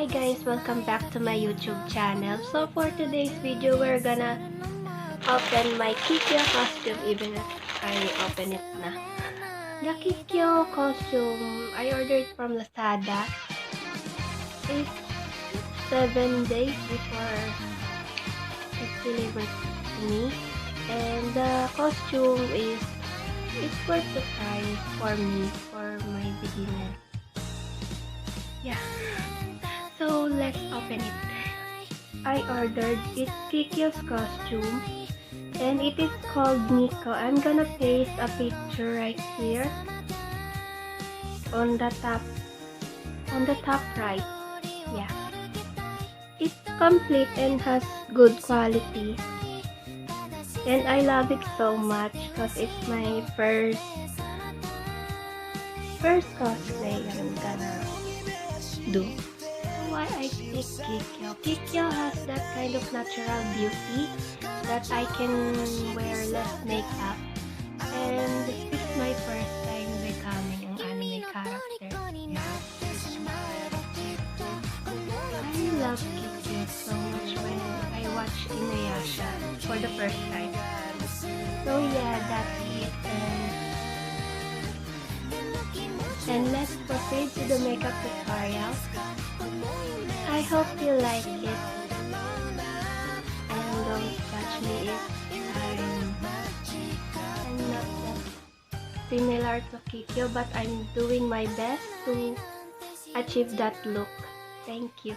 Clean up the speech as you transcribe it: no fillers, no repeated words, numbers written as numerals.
Hi guys, welcome back to my YouTube channel. So for today's video, we're gonna open my Kikyo costume even if I open it na. The Kikyo costume, I ordered from Lazada. It's 7 days before it's delivered to me. And the costume it's worth the price for me, for my beginner. Yeah. So let's open it. I ordered it's Kikyo's costume and it is called Nico. I'm gonna paste a picture right here on the top right. Yeah. It's complete and has good quality. And I love it so much because it's my first cosplay I'm gonna do. Why I pick Kikyo? Kikyo has that kind of natural beauty that I can wear less makeup, and it's my first time becoming an anime character. Yeah. I love Kikyo so much when I watch Inuyasha for the first time. So yeah, that's it. And let's proceed to the makeup tutorial. I hope you like it. And don't touch me if I'm not that similar to Kikyo, but I'm doing my best to achieve that look. Thank you.